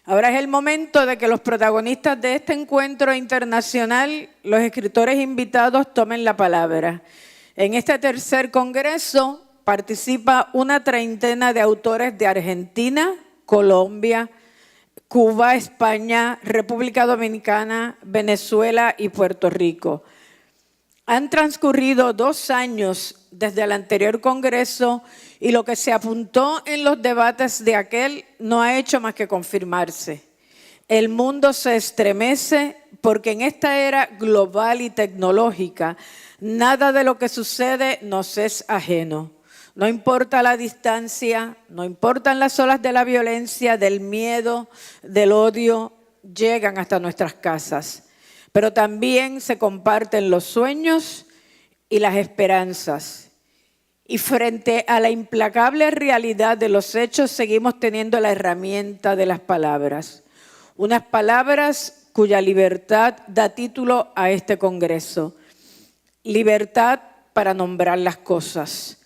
Ahora es el momento de que los protagonistas de este encuentro internacional, los escritores invitados, tomen la palabra. En este tercer congreso participa una treintena de autores de Argentina, Colombia, Cuba, España, República Dominicana, Venezuela y Puerto Rico. Han transcurrido 2 años desde el anterior congreso y lo que se apuntó en los debates de aquel no ha hecho más que confirmarse. El mundo se estremece porque en esta era global y tecnológica, nada de lo que sucede nos es ajeno. No importa la distancia, no importan las olas de la violencia, del miedo, del odio, llegan hasta nuestras casas. Pero también se comparten los sueños y las esperanzas. Y frente a la implacable realidad de los hechos, seguimos teniendo la herramienta de las palabras. Unas palabras cuya libertad da título a este congreso. Libertad para nombrar las cosas.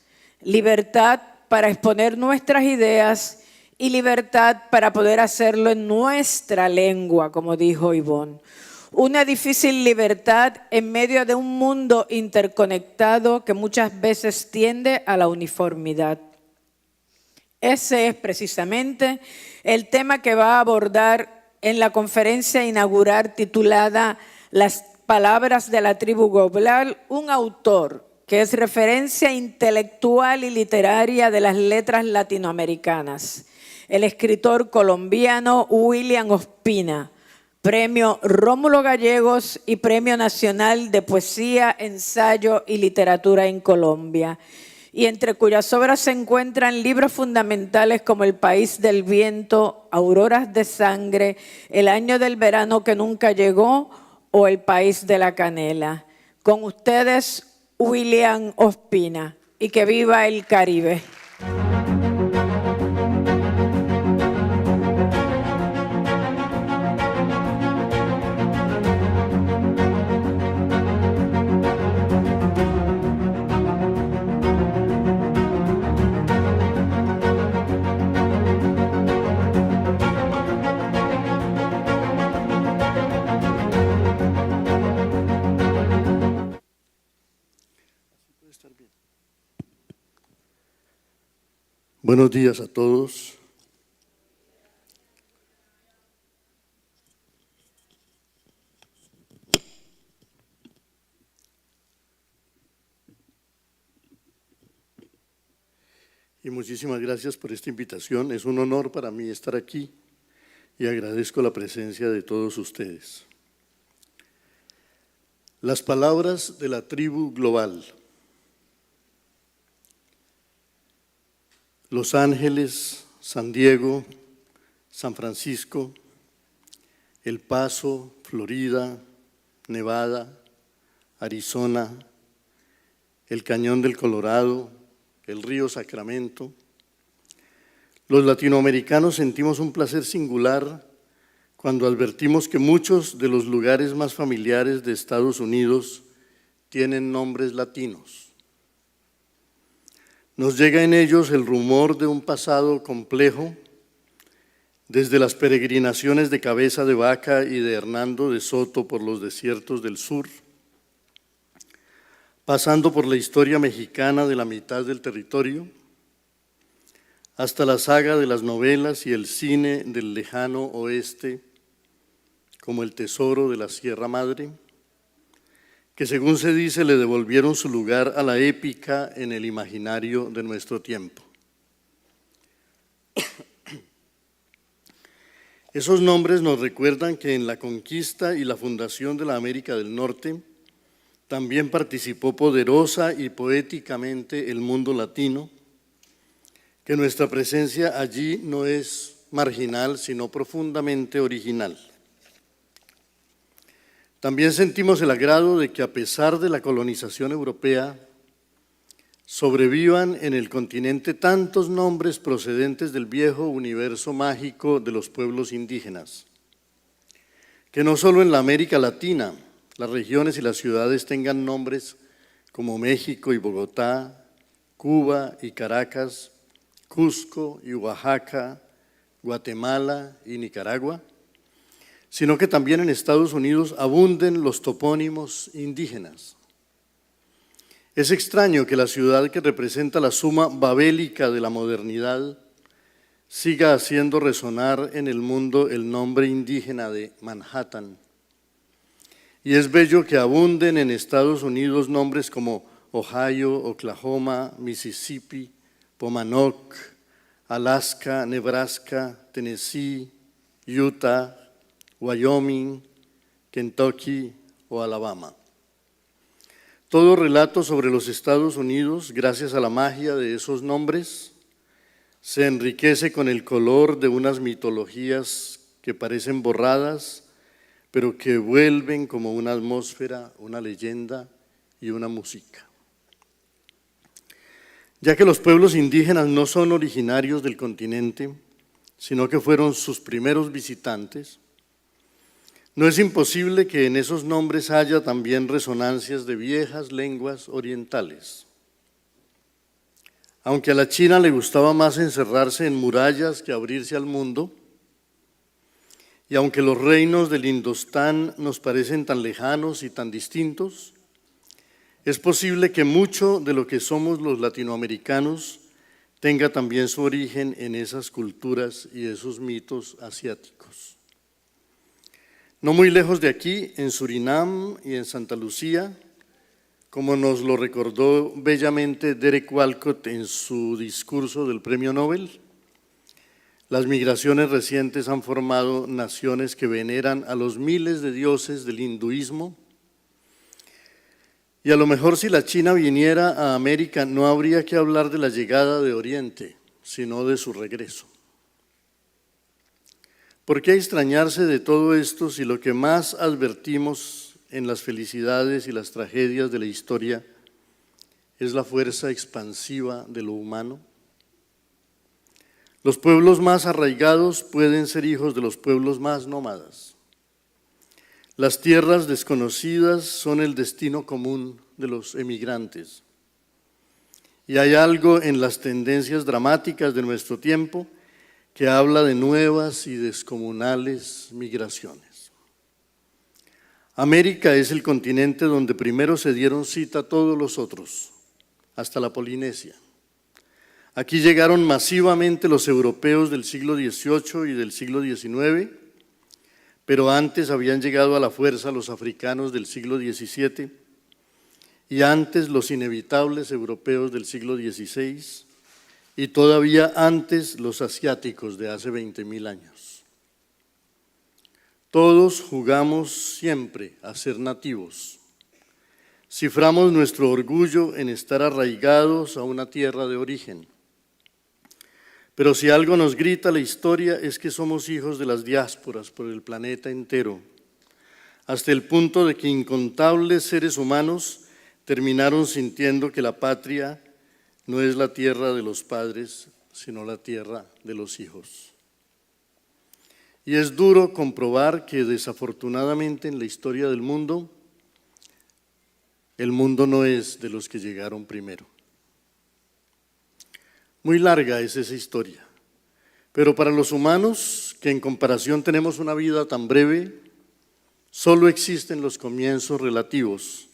Libertad para exponer nuestras ideas y libertad para poder hacerlo en nuestra lengua, como dijo Ivonne. Una difícil libertad en medio de un mundo interconectado que muchas veces tiende a la uniformidad. Ese es precisamente el tema que va a abordar en la conferencia inaugural titulada Las palabras de la tribu global, un autor que es referencia intelectual y literaria de las letras latinoamericanas, el escritor colombiano William Ospina, Premio Rómulo Gallegos y Premio Nacional de Poesía, Ensayo y Literatura en Colombia, y entre cuyas obras se encuentran libros fundamentales como El País del Viento, Auroras de Sangre, El Año del Verano que Nunca Llegó o El País de la Canela. Con ustedes, William Ospina, y que viva el Caribe. Buenos días a todos. Y muchísimas gracias por esta invitación. Es un honor para mí estar aquí y agradezco la presencia de todos ustedes. Las palabras de la tribu global. Los Ángeles, San Diego, San Francisco, El Paso, Florida, Nevada, Arizona, el Cañón del Colorado, el río Sacramento. Los latinoamericanos sentimos un placer singular cuando advertimos que muchos de los lugares más familiares de Estados Unidos tienen nombres latinos. Nos llega en ellos el rumor de un pasado complejo, desde las peregrinaciones de Cabeza de Vaca y de Hernando de Soto por los desiertos del sur, pasando por la historia mexicana de la mitad del territorio, hasta la saga de las novelas y el cine del lejano oeste, como El Tesoro de la Sierra Madre, que según se dice le devolvieron su lugar a la épica en el imaginario de nuestro tiempo. Esos nombres nos recuerdan que en la conquista y la fundación de la América del Norte también participó poderosa y poéticamente el mundo latino, que nuestra presencia allí no es marginal, sino profundamente original. También sentimos el agrado de que a pesar de la colonización europea, sobrevivan en el continente tantos nombres procedentes del viejo universo mágico de los pueblos indígenas, que no solo en la América Latina, las regiones y las ciudades tengan nombres como México y Bogotá, Cuba y Caracas, Cusco y Oaxaca, Guatemala y Nicaragua, sino que también en Estados Unidos abunden los topónimos indígenas. Es extraño que la ciudad que representa la suma babélica de la modernidad siga haciendo resonar en el mundo el nombre indígena de Manhattan. Y es bello que abunden en Estados Unidos nombres como Ohio, Oklahoma, Mississippi, Pomanoc, Alaska, Nebraska, Tennessee, Utah, Wyoming, Kentucky o Alabama. Todo relato sobre los Estados Unidos, gracias a la magia de esos nombres, se enriquece con el color de unas mitologías que parecen borradas, pero que vuelven como una atmósfera, una leyenda y una música. Ya que los pueblos indígenas no son originarios del continente, sino que fueron sus primeros visitantes, no es imposible que en esos nombres haya también resonancias de viejas lenguas orientales. Aunque a la China le gustaba más encerrarse en murallas que abrirse al mundo, y aunque los reinos del Indostán nos parecen tan lejanos y tan distintos, es posible que mucho de lo que somos los latinoamericanos tenga también su origen en esas culturas y esos mitos asiáticos. No muy lejos de aquí, en Surinam y en Santa Lucía, como nos lo recordó bellamente Derek Walcott en su discurso del Premio Nobel, las migraciones recientes han formado naciones que veneran a los miles de dioses del hinduismo, y a lo mejor si la China viniera a América no habría que hablar de la llegada de Oriente, sino de su regreso. ¿Por qué extrañarse de todo esto si lo que más advertimos en las felicidades y las tragedias de la historia es la fuerza expansiva de lo humano? Los pueblos más arraigados pueden ser hijos de los pueblos más nómadas. Las tierras desconocidas son el destino común de los emigrantes. Y hay algo en las tendencias dramáticas de nuestro tiempo que habla de nuevas y descomunales migraciones. América es el continente donde primero se dieron cita todos los otros, hasta la Polinesia. Aquí llegaron masivamente los europeos del siglo XVIII y del siglo XIX, pero antes habían llegado a la fuerza los africanos del siglo XVII y antes los inevitables europeos del siglo XVI y todavía antes los asiáticos de hace 20.000 años. Todos jugamos siempre a ser nativos. Ciframos nuestro orgullo en estar arraigados a una tierra de origen. Pero si algo nos grita la historia es que somos hijos de las diásporas por el planeta entero, hasta el punto de que incontables seres humanos terminaron sintiendo que la patria no es la tierra de los padres, sino la tierra de los hijos. Y es duro comprobar que desafortunadamente en la historia del mundo, el mundo no es de los que llegaron primero. Muy larga es esa historia, pero para los humanos, que en comparación tenemos una vida tan breve, solo existen los comienzos relativos.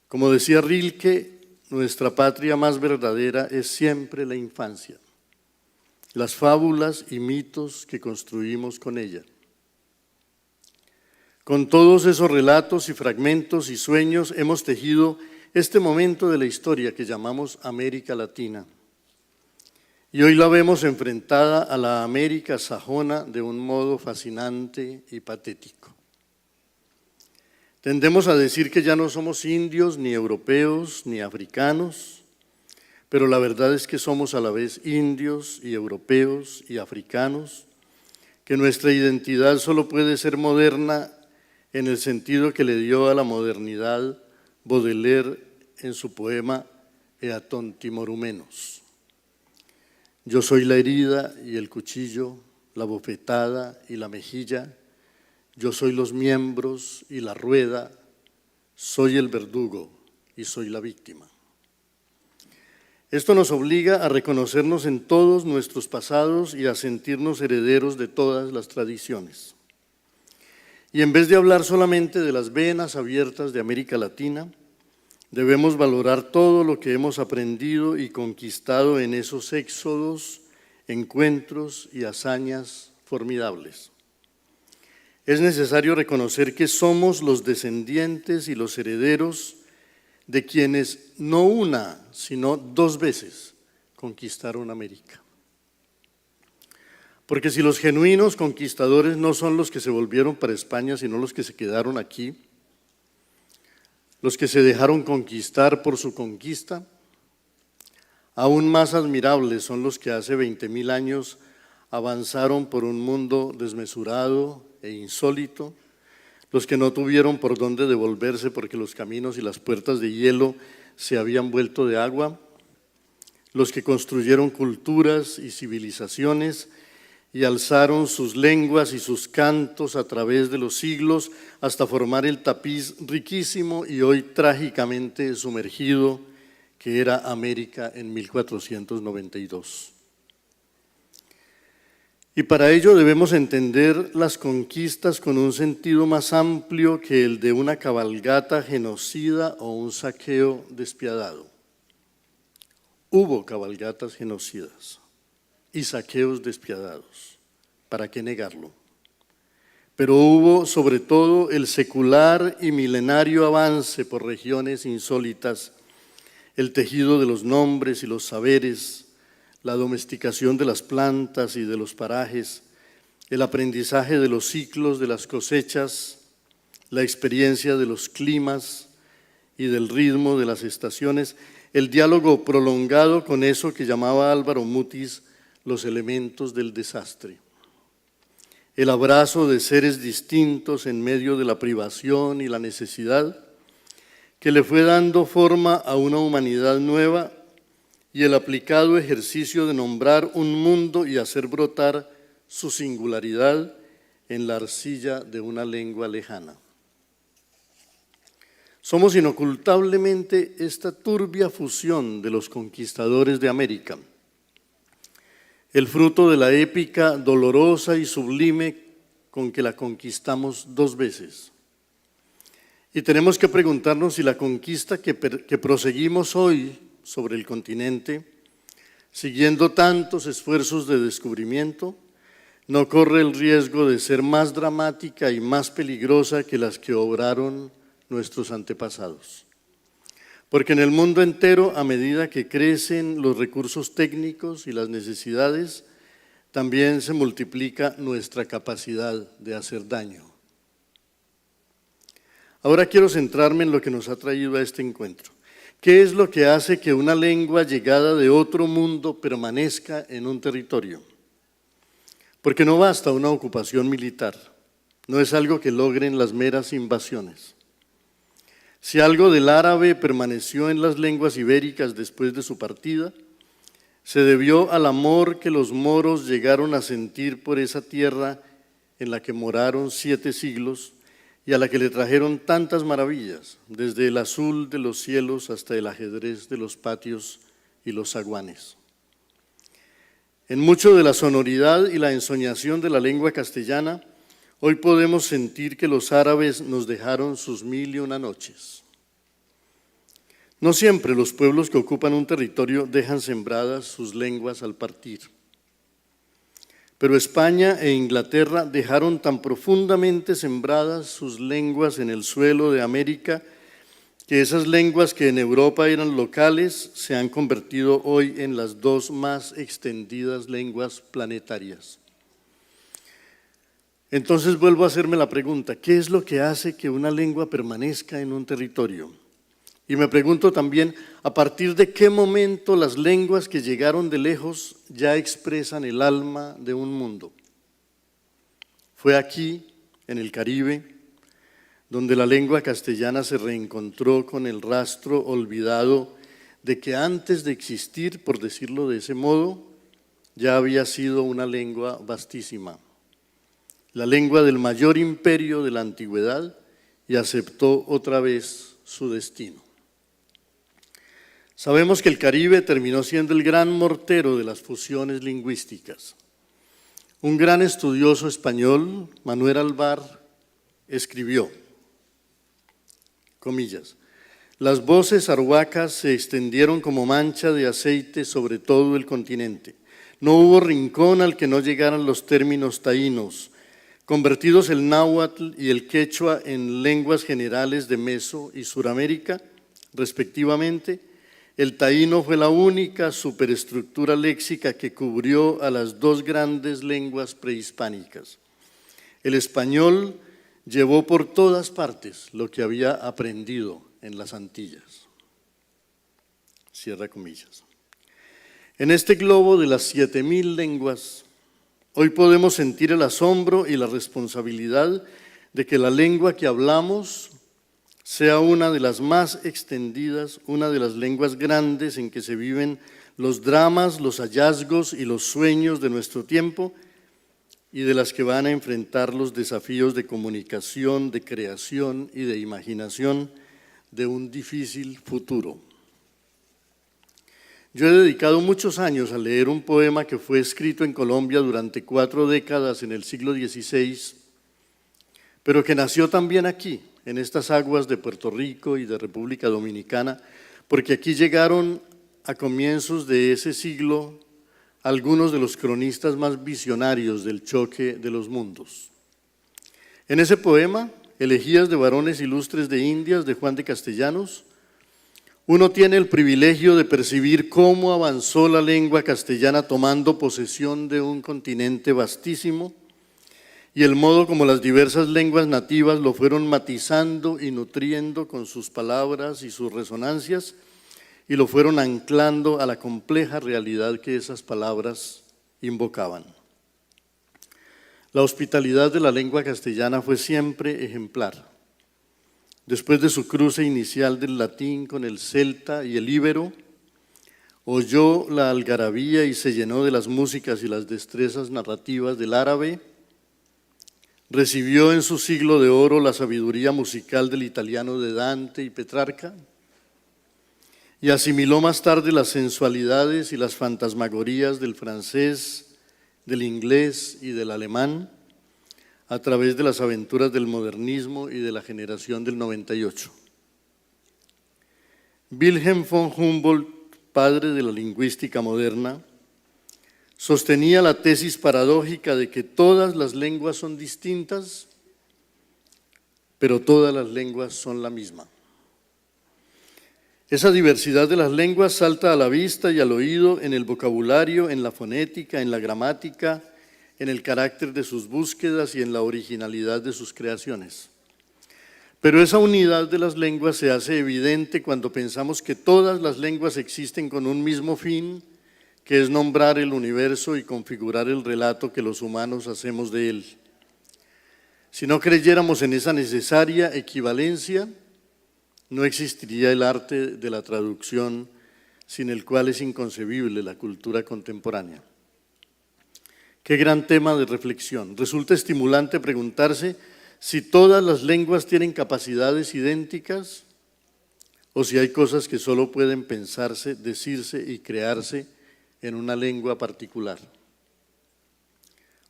Como decía Rilke, nuestra patria más verdadera es siempre la infancia, las fábulas y mitos que construimos con ella. Con todos esos relatos y fragmentos y sueños hemos tejido este momento de la historia que llamamos América Latina. Y hoy la vemos enfrentada a la América sajona de un modo fascinante y patético. Tendemos a decir que ya no somos indios, ni europeos, ni africanos, pero la verdad es que somos a la vez indios y europeos y africanos, que nuestra identidad solo puede ser moderna en el sentido que le dio a la modernidad Baudelaire en su poema Eaton Timorumenos. Yo soy la herida y el cuchillo, la bofetada y la mejilla, yo soy los miembros y la rueda, soy el verdugo y soy la víctima. Esto nos obliga a reconocernos en todos nuestros pasados y a sentirnos herederos de todas las tradiciones. Y en vez de hablar solamente de las venas abiertas de América Latina, debemos valorar todo lo que hemos aprendido y conquistado en esos éxodos, encuentros y hazañas formidables. Es necesario reconocer que somos los descendientes y los herederos de quienes no una, sino 2 veces conquistaron América. Porque si los genuinos conquistadores no son los que se volvieron para España, sino los que se quedaron aquí, los que se dejaron conquistar por su conquista, aún más admirables son los que hace 20.000 años avanzaron por un mundo desmesurado e insólito, los que no tuvieron por dónde devolverse porque los caminos y las puertas de hielo se habían vuelto de agua, los que construyeron culturas y civilizaciones y alzaron sus lenguas y sus cantos a través de los siglos hasta formar el tapiz riquísimo y hoy trágicamente sumergido que era América en 1492. Y para ello debemos entender las conquistas con un sentido más amplio que el de una cabalgata genocida o un saqueo despiadado. Hubo cabalgatas genocidas y saqueos despiadados, ¿para qué negarlo? Pero hubo sobre todo el secular y milenario avance por regiones insólitas, el tejido de los nombres y los saberes, la domesticación de las plantas y de los parajes, el aprendizaje de los ciclos de las cosechas, la experiencia de los climas y del ritmo de las estaciones, el diálogo prolongado con eso que llamaba Álvaro Mutis los elementos del desastre, el abrazo de seres distintos en medio de la privación y la necesidad, que le fue dando forma a una humanidad nueva, y el aplicado ejercicio de nombrar un mundo y hacer brotar su singularidad en la arcilla de una lengua lejana. Somos inocultablemente esta turbia fusión de los conquistadores de América, el fruto de la épica dolorosa y sublime con que la conquistamos 2 veces. Y tenemos que preguntarnos si la conquista que proseguimos hoy sobre el continente, siguiendo tantos esfuerzos de descubrimiento, no corre el riesgo de ser más dramática y más peligrosa que las que obraron nuestros antepasados. Porque en el mundo entero, a medida que crecen los recursos técnicos y las necesidades, también se multiplica nuestra capacidad de hacer daño. Ahora quiero centrarme en lo que nos ha traído a este encuentro. ¿Qué es lo que hace que una lengua llegada de otro mundo permanezca en un territorio? Porque no basta una ocupación militar, no es algo que logren las meras invasiones. Si algo del árabe permaneció en las lenguas ibéricas después de su partida, se debió al amor que los moros llegaron a sentir por esa tierra en la que moraron 7 siglos y a la que le trajeron tantas maravillas, desde el azul de los cielos hasta el ajedrez de los patios y los zaguanes. En mucho de la sonoridad y la ensoñación de la lengua castellana, hoy podemos sentir que los árabes nos dejaron sus 1001 noches. No siempre los pueblos que ocupan un territorio dejan sembradas sus lenguas al partir. Pero España e Inglaterra dejaron tan profundamente sembradas sus lenguas en el suelo de América que esas lenguas que en Europa eran locales se han convertido hoy en las 2 más extendidas lenguas planetarias. Entonces vuelvo a hacerme la pregunta, ¿qué es lo que hace que una lengua permanezca en un territorio? Y me pregunto también, ¿a partir de qué momento las lenguas que llegaron de lejos ya expresan el alma de un mundo? Fue aquí, en el Caribe, donde la lengua castellana se reencontró con el rastro olvidado de que antes de existir, por decirlo de ese modo, ya había sido una lengua vastísima, la lengua del mayor imperio de la antigüedad, y aceptó otra vez su destino. Sabemos que el Caribe terminó siendo el gran mortero de las fusiones lingüísticas. Un gran estudioso español, Manuel Alvar, escribió, comillas, las voces arhuacas se extendieron como mancha de aceite sobre todo el continente. No hubo rincón al que no llegaran los términos taínos, convertidos el náhuatl y el quechua en lenguas generales de Meso y Suramérica, respectivamente. El taíno fue la única superestructura léxica que cubrió a las dos grandes lenguas prehispánicas. El español llevó por todas partes lo que había aprendido en las Antillas. Cierra comillas. En este globo de las 7.000 lenguas, hoy podemos sentir el asombro y la responsabilidad de que la lengua que hablamos sea una de las más extendidas, una de las lenguas grandes en que se viven los dramas, los hallazgos y los sueños de nuestro tiempo y de las que van a enfrentar los desafíos de comunicación, de creación y de imaginación de un difícil futuro. Yo he dedicado muchos años a leer un poema que fue escrito en Colombia durante 4 décadas en el siglo XVI, pero que nació también aquí, en estas aguas de Puerto Rico y de República Dominicana, porque aquí llegaron a comienzos de ese siglo algunos de los cronistas más visionarios del choque de los mundos. En ese poema, Elegías de varones ilustres de Indias, de Juan de Castellanos, uno tiene el privilegio de percibir cómo avanzó la lengua castellana tomando posesión de un continente vastísimo y el modo como las diversas lenguas nativas lo fueron matizando y nutriendo con sus palabras y sus resonancias y lo fueron anclando a la compleja realidad que esas palabras invocaban. La hospitalidad de la lengua castellana fue siempre ejemplar. Después de su cruce inicial del latín con el celta y el íbero, oyó la algarabía y se llenó de las músicas y las destrezas narrativas del árabe, recibió en su siglo de oro la sabiduría musical del italiano de Dante y Petrarca, y asimiló más tarde las sensualidades y las fantasmagorías del francés, del inglés y del alemán a través de las aventuras del modernismo y de la generación del 98. Wilhelm von Humboldt, padre de la lingüística moderna, sostenía la tesis paradójica de que todas las lenguas son distintas, pero todas las lenguas son la misma. Esa diversidad de las lenguas salta a la vista y al oído en el vocabulario, en la fonética, en la gramática, en el carácter de sus búsquedas y en la originalidad de sus creaciones. Pero esa unidad de las lenguas se hace evidente cuando pensamos que todas las lenguas existen con un mismo fin, que es nombrar el universo y configurar el relato que los humanos hacemos de él. Si no creyéramos en esa necesaria equivalencia, no existiría el arte de la traducción, sin el cual es inconcebible la cultura contemporánea. Qué gran tema de reflexión. Resulta estimulante preguntarse si todas las lenguas tienen capacidades idénticas o si hay cosas que solo pueden pensarse, decirse y crearse en una lengua particular.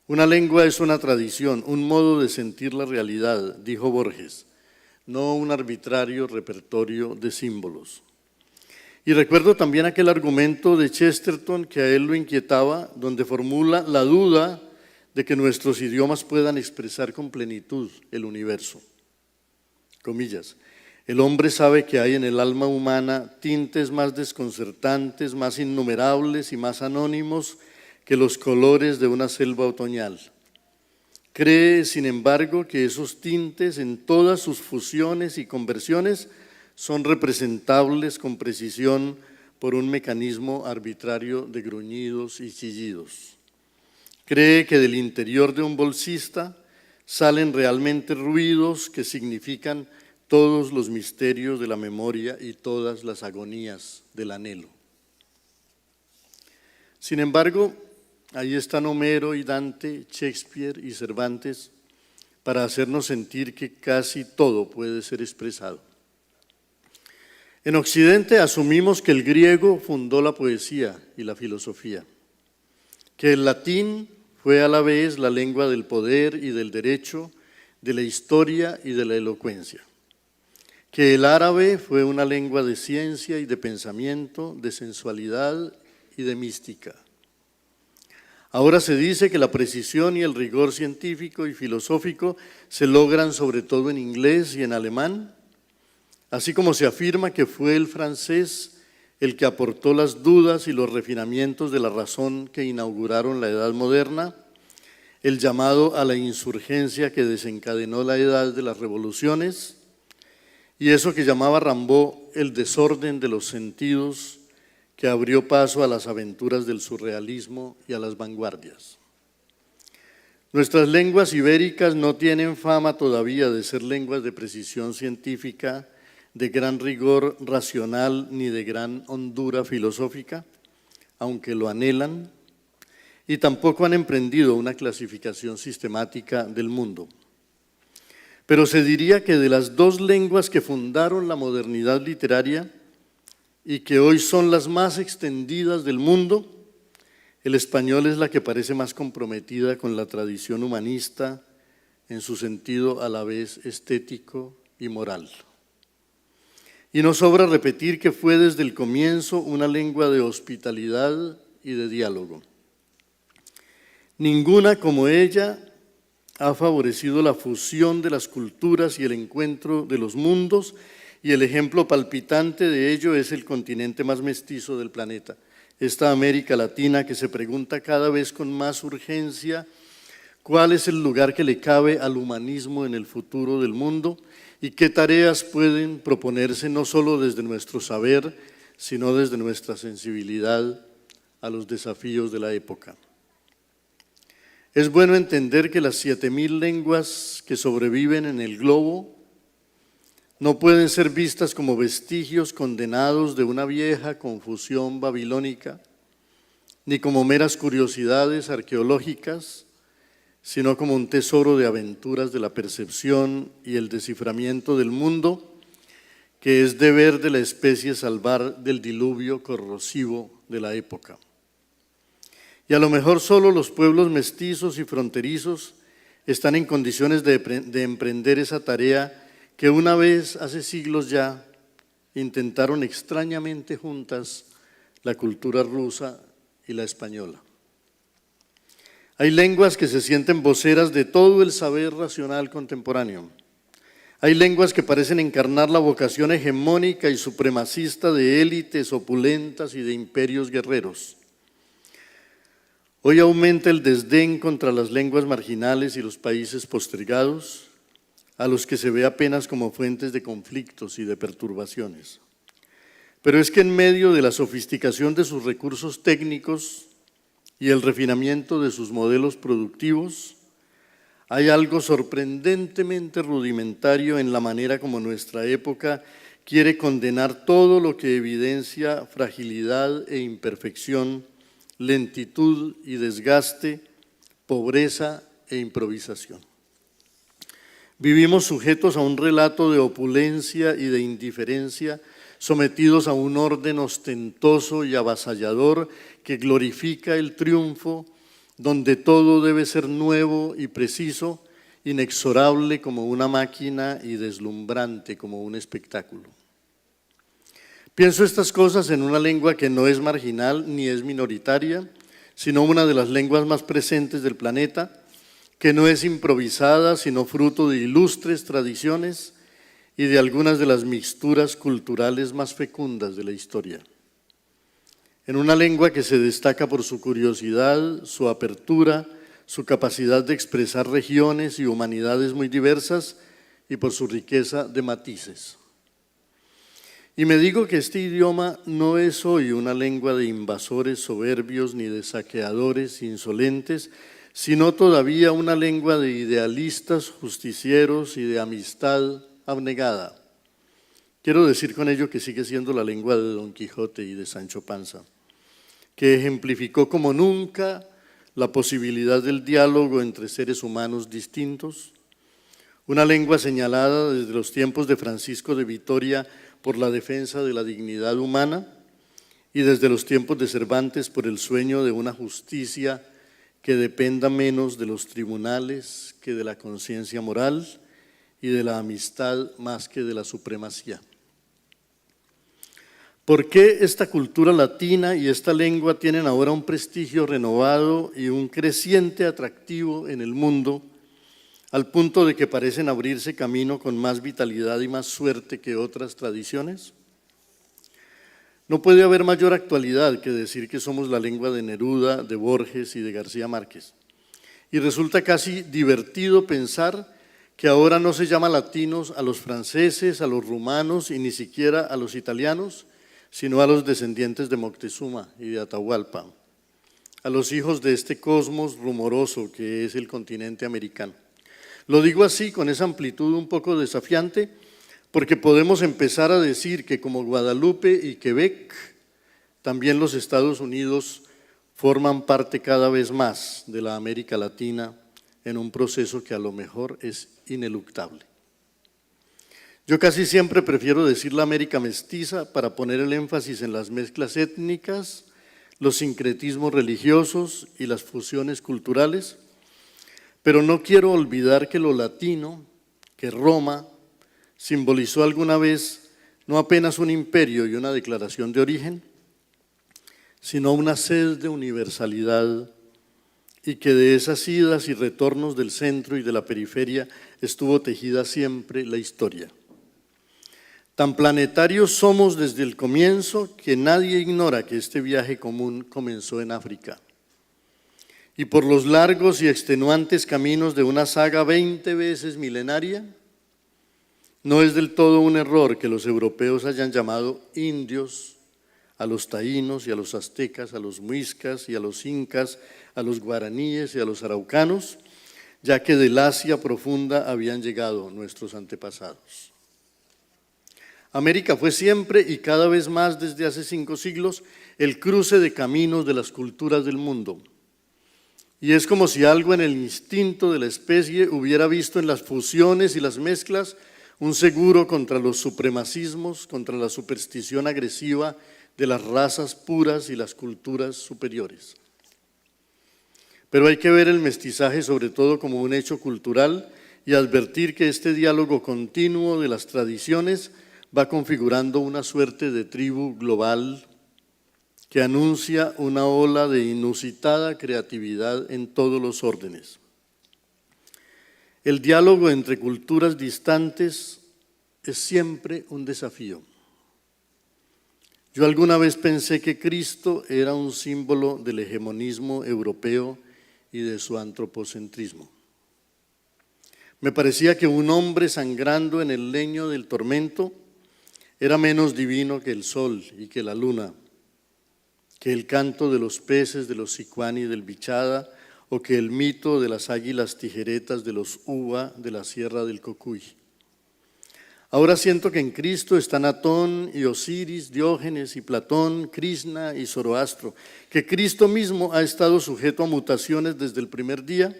Una lengua es una tradición, un modo de sentir la realidad, dijo Borges, no un arbitrario repertorio de símbolos. Y recuerdo también aquel argumento de Chesterton que a él lo inquietaba, donde formula la duda de que nuestros idiomas puedan expresar con plenitud el universo. Comillas, el hombre sabe que hay en el alma humana tintes más desconcertantes, más innumerables y más anónimos que los colores de una selva otoñal. Cree, sin embargo, que esos tintes en todas sus fusiones y conversiones son representables con precisión por un mecanismo arbitrario de gruñidos y chillidos. Cree que del interior de un bolsista salen realmente ruidos que significan todos los misterios de la memoria y todas las agonías del anhelo. Sin embargo, ahí están Homero y Dante, Shakespeare y Cervantes para hacernos sentir que casi todo puede ser expresado. En Occidente asumimos que el griego fundó la poesía y la filosofía, que el latín fue a la vez la lengua del poder y del derecho, de la historia y de la elocuencia, que el árabe fue una lengua de ciencia y de pensamiento, de sensualidad y de mística. Ahora se dice que la precisión y el rigor científico y filosófico se logran sobre todo en inglés y en alemán, así como se afirma que fue el francés el que aportó las dudas y los refinamientos de la razón que inauguraron la Edad Moderna, el llamado a la insurgencia que desencadenó la Edad de las Revoluciones, y eso que llamaba Rimbaud el desorden de los sentidos que abrió paso a las aventuras del surrealismo y a las vanguardias. Nuestras lenguas ibéricas no tienen fama todavía de ser lenguas de precisión científica, de gran rigor racional ni de gran hondura filosófica, aunque lo anhelan, y tampoco han emprendido una clasificación sistemática del mundo. Pero se diría que de las dos lenguas que fundaron la modernidad literaria y que hoy son las más extendidas del mundo, el español es la que parece más comprometida con la tradición humanista en su sentido a la vez estético y moral. Y no sobra repetir que fue desde el comienzo una lengua de hospitalidad y de diálogo. Ninguna como ella ha favorecido la fusión de las culturas y el encuentro de los mundos, y el ejemplo palpitante de ello es el continente más mestizo del planeta, esta América Latina que se pregunta cada vez con más urgencia cuál es el lugar que le cabe al humanismo en el futuro del mundo y qué tareas pueden proponerse no solo desde nuestro saber, sino desde nuestra sensibilidad a los desafíos de la época. Es bueno entender que las 7.000 lenguas que sobreviven en el globo no pueden ser vistas como vestigios condenados de una vieja confusión babilónica, ni como meras curiosidades arqueológicas, sino como un tesoro de aventuras de la percepción y el desciframiento del mundo, que es deber de la especie salvar del diluvio corrosivo de la época. Y a lo mejor solo los pueblos mestizos y fronterizos están en condiciones de emprender esa tarea que una vez, hace siglos ya, intentaron extrañamente juntas la cultura rusa y la española. Hay lenguas que se sienten voceras de todo el saber racional contemporáneo. Hay lenguas que parecen encarnar la vocación hegemónica y supremacista de élites opulentas y de imperios guerreros. Hoy aumenta el desdén contra las lenguas marginales y los países postergados, a los que se ve apenas como fuentes de conflictos y de perturbaciones. Pero es que en medio de la sofisticación de sus recursos técnicos y el refinamiento de sus modelos productivos, hay algo sorprendentemente rudimentario en la manera como nuestra época quiere condenar todo lo que evidencia fragilidad e imperfección, lentitud y desgaste, pobreza e improvisación. Vivimos sujetos a un relato de opulencia y de indiferencia, sometidos a un orden ostentoso y avasallador que glorifica el triunfo, donde todo debe ser nuevo y preciso, inexorable como una máquina y deslumbrante como un espectáculo. Pienso estas cosas en una lengua que no es marginal ni es minoritaria, sino una de las lenguas más presentes del planeta, que no es improvisada, sino fruto de ilustres tradiciones y de algunas de las mixturas culturales más fecundas de la historia. En una lengua que se destaca por su curiosidad, su apertura, su capacidad de expresar regiones y humanidades muy diversas y por su riqueza de matices. Y me digo que este idioma no es hoy una lengua de invasores soberbios ni de saqueadores insolentes, sino todavía una lengua de idealistas, justicieros y de amistad abnegada. Quiero decir con ello que sigue siendo la lengua de Don Quijote y de Sancho Panza, que ejemplificó como nunca la posibilidad del diálogo entre seres humanos distintos, una lengua señalada desde los tiempos de Francisco de Vitoria por la defensa de la dignidad humana y desde los tiempos de Cervantes por el sueño de una justicia que dependa menos de los tribunales que de la conciencia moral y de la amistad más que de la supremacía. ¿Por qué esta cultura latina y esta lengua tienen ahora un prestigio renovado y un creciente atractivo en el mundo, al punto de que parecen abrirse camino con más vitalidad y más suerte que otras tradiciones? No puede haber mayor actualidad que decir que somos la lengua de Neruda, de Borges y de García Márquez. Y resulta casi divertido pensar que ahora no se llama latinos a los franceses, a los rumanos y ni siquiera a los italianos, sino a los descendientes de Moctezuma y de Atahualpa, a los hijos de este cosmos rumoroso que es el continente americano. Lo digo así, con esa amplitud un poco desafiante, porque podemos empezar a decir que como Guadalupe y Quebec, también los Estados Unidos forman parte cada vez más de la América Latina en un proceso que a lo mejor es ineluctable. Yo casi siempre prefiero decir la América mestiza para poner el énfasis en las mezclas étnicas, los sincretismos religiosos y las fusiones culturales, pero no quiero olvidar que lo latino, que Roma, simbolizó alguna vez no apenas un imperio y una declaración de origen, sino una sed de universalidad, y que de esas idas y retornos del centro y de la periferia estuvo tejida siempre la historia. Tan planetarios somos desde el comienzo que nadie ignora que este viaje común comenzó en África. Y por los largos y extenuantes caminos de una saga 20 veces milenaria, no es del todo un error que los europeos hayan llamado indios a los taínos y a los aztecas, a los muiscas y a los incas, a los guaraníes y a los araucanos, ya que del Asia profunda habían llegado nuestros antepasados. América fue siempre y cada vez más desde hace 5 siglos el cruce de caminos de las culturas del mundo. Y es como si algo en el instinto de la especie hubiera visto en las fusiones y las mezclas un seguro contra los supremacismos, contra la superstición agresiva de las razas puras y las culturas superiores. Pero hay que ver el mestizaje sobre todo como un hecho cultural y advertir que este diálogo continuo de las tradiciones va configurando una suerte de tribu global que anuncia una ola de inusitada creatividad en todos los órdenes. El diálogo entre culturas distantes es siempre un desafío. Yo alguna vez pensé que Cristo era un símbolo del hegemonismo europeo y de su antropocentrismo. Me parecía que un hombre sangrando en el leño del tormento era menos divino que el sol y que la luna, que el canto de los peces de los sicuani del Bichada o que el mito de las águilas tijeretas de los Uva de la Sierra del Cocuy. Ahora siento que en Cristo están Atón y Osiris, Diógenes y Platón, Krishna y Zoroastro, que Cristo mismo ha estado sujeto a mutaciones desde el primer día,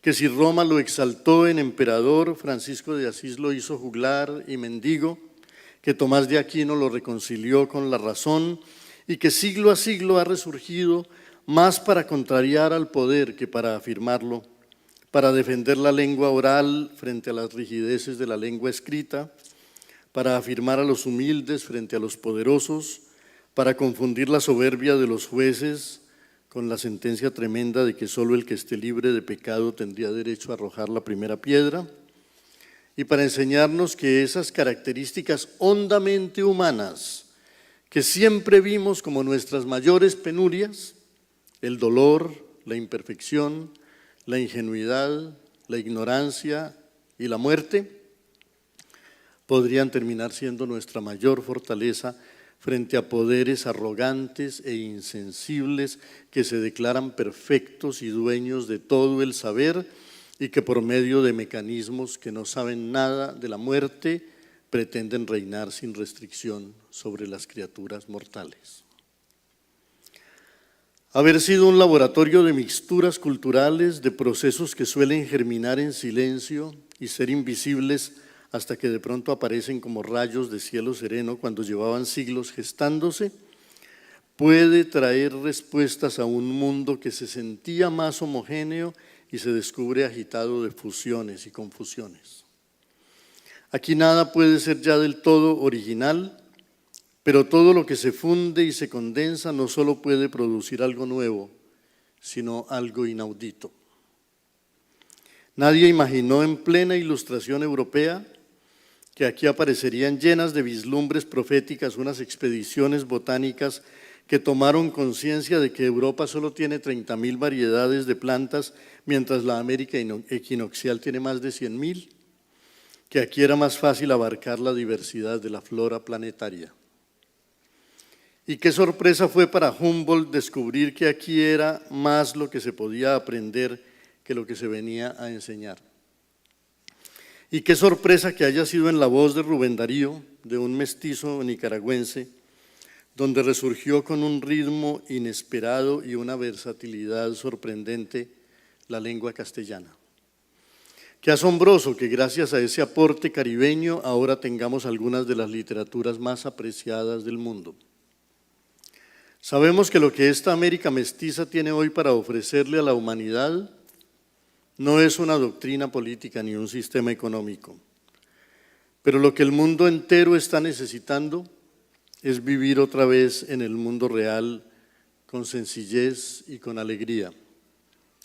que si Roma lo exaltó en emperador, Francisco de Asís lo hizo juglar y mendigo, que Tomás de Aquino lo reconcilió con la razón y que siglo a siglo ha resurgido más para contrariar al poder que para afirmarlo, para defender la lengua oral frente a las rigideces de la lengua escrita, para afirmar a los humildes frente a los poderosos, para confundir la soberbia de los jueces con la sentencia tremenda de que solo el que esté libre de pecado tendría derecho a arrojar la primera piedra, y para enseñarnos que esas características hondamente humanas que siempre vimos como nuestras mayores penurias, el dolor, la imperfección, la ingenuidad, la ignorancia y la muerte, podrían terminar siendo nuestra mayor fortaleza frente a poderes arrogantes e insensibles que se declaran perfectos y dueños de todo el saber y que por medio de mecanismos que no saben nada de la muerte pretenden reinar sin restricción sobre las criaturas mortales. Haber sido un laboratorio de mixturas culturales, de procesos que suelen germinar en silencio y ser invisibles hasta que de pronto aparecen como rayos de cielo sereno cuando llevaban siglos gestándose, puede traer respuestas a un mundo que se sentía más homogéneo y se descubre agitado de fusiones y confusiones. Aquí nada puede ser ya del todo original, pero todo lo que se funde y se condensa no solo puede producir algo nuevo, sino algo inaudito. Nadie imaginó en plena ilustración europea que aquí aparecerían llenas de vislumbres proféticas unas expediciones botánicas que tomaron conciencia de que Europa solo tiene 30.000 variedades de plantas, mientras la América equinoccial tiene más de 100.000, que aquí era más fácil abarcar la diversidad de la flora planetaria. Y qué sorpresa fue para Humboldt descubrir que aquí era más lo que se podía aprender que lo que se venía a enseñar. Y qué sorpresa que haya sido en la voz de Rubén Darío, de un mestizo nicaragüense, donde resurgió con un ritmo inesperado y una versatilidad sorprendente la lengua castellana. Qué asombroso que gracias a ese aporte caribeño ahora tengamos algunas de las literaturas más apreciadas del mundo. Sabemos que lo que esta América mestiza tiene hoy para ofrecerle a la humanidad no es una doctrina política ni un sistema económico, pero lo que el mundo entero está necesitando es vivir otra vez en el mundo real con sencillez y con alegría,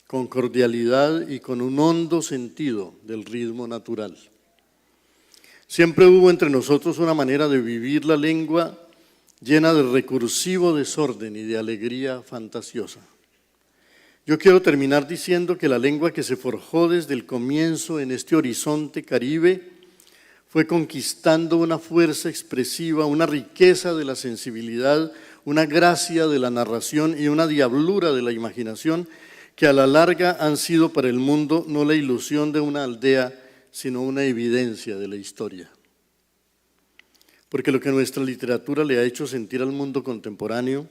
con cordialidad y con un hondo sentido del ritmo natural. Siempre hubo entre nosotros una manera de vivir la lengua llena de recursivo desorden y de alegría fantasiosa. Yo quiero terminar diciendo que la lengua que se forjó desde el comienzo en este horizonte caribe fue conquistando una fuerza expresiva, una riqueza de la sensibilidad, una gracia de la narración y una diablura de la imaginación que a la larga han sido para el mundo no la ilusión de una aldea, sino una evidencia de la historia. Porque lo que nuestra literatura le ha hecho sentir al mundo contemporáneo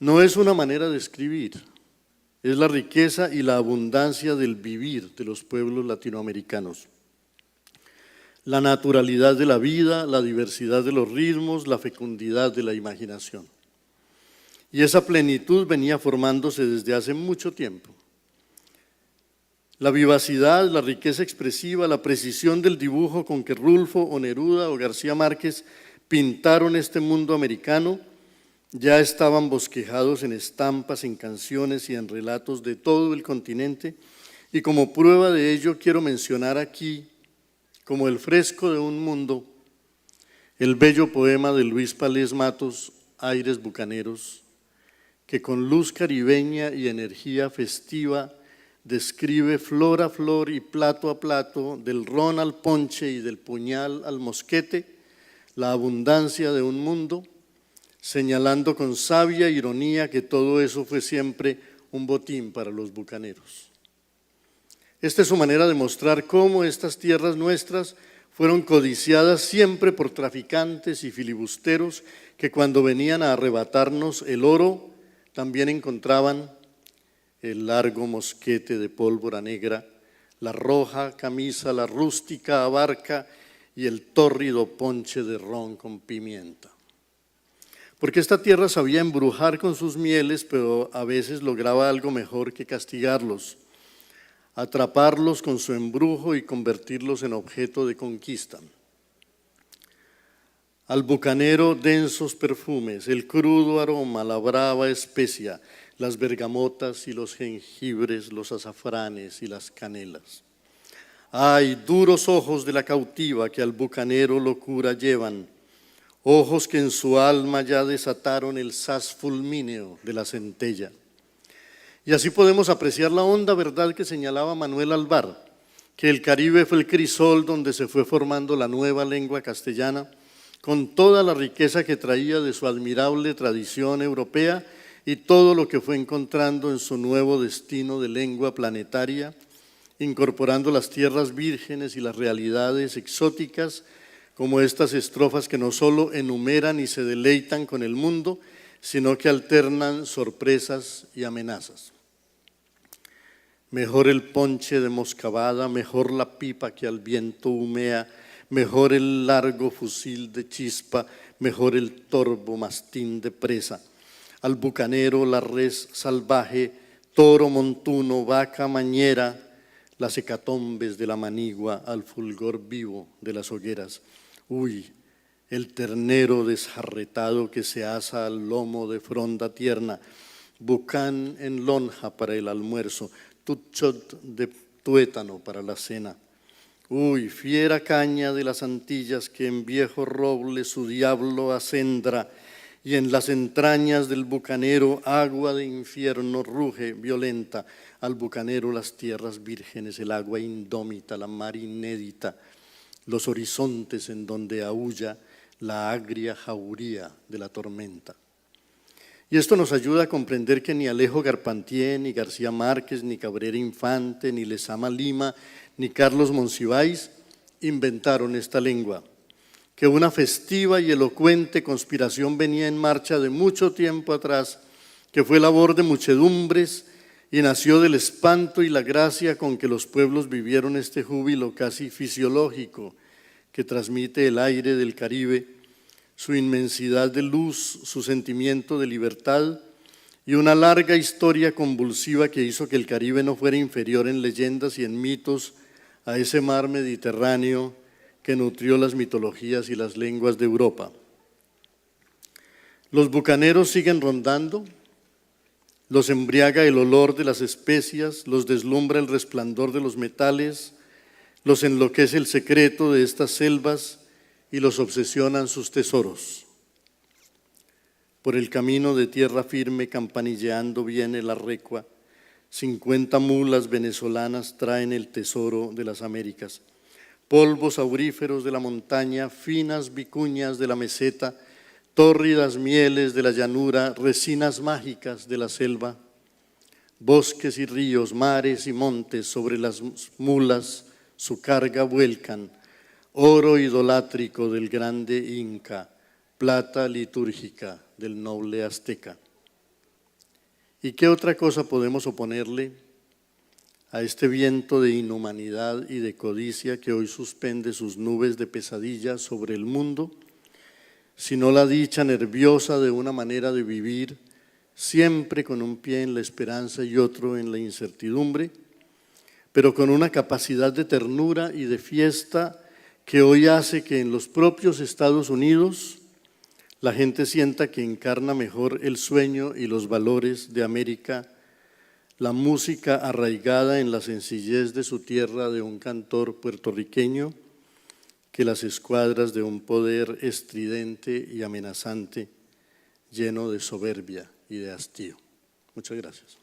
no es una manera de escribir, es la riqueza y la abundancia del vivir de los pueblos latinoamericanos. La naturalidad de la vida, la diversidad de los ritmos, la fecundidad de la imaginación. Y esa plenitud venía formándose desde hace mucho tiempo. La vivacidad, la riqueza expresiva, la precisión del dibujo con que Rulfo o Neruda o García Márquez pintaron este mundo americano ya estaban bosquejados en estampas, en canciones y en relatos de todo el continente, y como prueba de ello quiero mencionar aquí, como el fresco de un mundo, el bello poema de Luis Palés Matos, Aires Bucaneros, que con luz caribeña y energía festiva describe flor a flor y plato a plato, del ron al ponche y del puñal al mosquete, la abundancia de un mundo, señalando con sabia ironía que todo eso fue siempre un botín para los bucaneros. Esta es su manera de mostrar cómo estas tierras nuestras fueron codiciadas siempre por traficantes y filibusteros que cuando venían a arrebatarnos el oro también encontraban el largo mosquete de pólvora negra, la roja camisa, la rústica abarca y el tórrido ponche de ron con pimienta. Porque esta tierra sabía embrujar con sus mieles, pero a veces lograba algo mejor que castigarlos, atraparlos con su embrujo y convertirlos en objeto de conquista. Al bucanero densos perfumes, el crudo aroma, la brava especia, las bergamotas y los jengibres, los azafranes y las canelas. Ay, duros ojos de la cautiva que al bucanero locura llevan, ojos que en su alma ya desataron el saz fulmíneo de la centella. Y así podemos apreciar la honda verdad que señalaba Manuel Alvar, que el Caribe fue el crisol donde se fue formando la nueva lengua castellana, con toda la riqueza que traía de su admirable tradición europea y todo lo que fue encontrando en su nuevo destino de lengua planetaria, incorporando las tierras vírgenes y las realidades exóticas, como estas estrofas que no solo enumeran y se deleitan con el mundo, sino que alternan sorpresas y amenazas. Mejor el ponche de moscabada, mejor la pipa que al viento humea, mejor el largo fusil de chispa, mejor el torvo mastín de presa. Al bucanero la res salvaje, toro montuno, vaca mañera, las hecatombes de la manigua al fulgor vivo de las hogueras. Uy, el ternero desjarretado que se asa al lomo de fronda tierna, bucán en lonja para el almuerzo, tutchot de tuétano para la cena. Uy, fiera caña de las Antillas que en viejo roble su diablo acendra, y en las entrañas del bucanero agua de infierno ruge violenta. Al bucanero las tierras vírgenes, el agua indómita, la mar inédita, los horizontes en donde aúlla la agria jauría de la tormenta. Y esto nos ayuda a comprender que ni Alejo Garpentié, ni García Márquez, ni Cabrera Infante, ni Lezama Lima, ni Carlos Monsiváis inventaron esta lengua, que una festiva y elocuente conspiración venía en marcha de mucho tiempo atrás, que fue labor de muchedumbres y nació del espanto y la gracia con que los pueblos vivieron este júbilo casi fisiológico que transmite el aire del Caribe, su inmensidad de luz, su sentimiento de libertad y una larga historia convulsiva que hizo que el Caribe no fuera inferior en leyendas y en mitos a ese mar Mediterráneo que nutrió las mitologías y las lenguas de Europa. Los bucaneros siguen rondando, los embriaga el olor de las especias, los deslumbra el resplandor de los metales, los enloquece el secreto de estas selvas y los obsesionan sus tesoros. Por el camino de tierra firme campanilleando viene la recua, 50 mulas venezolanas traen el tesoro de las Américas. Polvos auríferos de la montaña, finas vicuñas de la meseta, tórridas mieles de la llanura, resinas mágicas de la selva, bosques y ríos, mares y montes sobre las mulas su carga vuelcan, oro idolátrico del grande Inca, plata litúrgica del noble azteca. ¿Y qué otra cosa podemos oponerle a este viento de inhumanidad y de codicia que hoy suspende sus nubes de pesadilla sobre el mundo, sino la dicha nerviosa de una manera de vivir, siempre con un pie en la esperanza y otro en la incertidumbre, pero con una capacidad de ternura y de fiesta que hoy hace que en los propios Estados Unidos la gente sienta que encarna mejor el sueño y los valores de América, la música arraigada en la sencillez de su tierra de un cantor puertorriqueño, que las escuadras de un poder estridente y amenazante, lleno de soberbia y de hastío. Muchas gracias.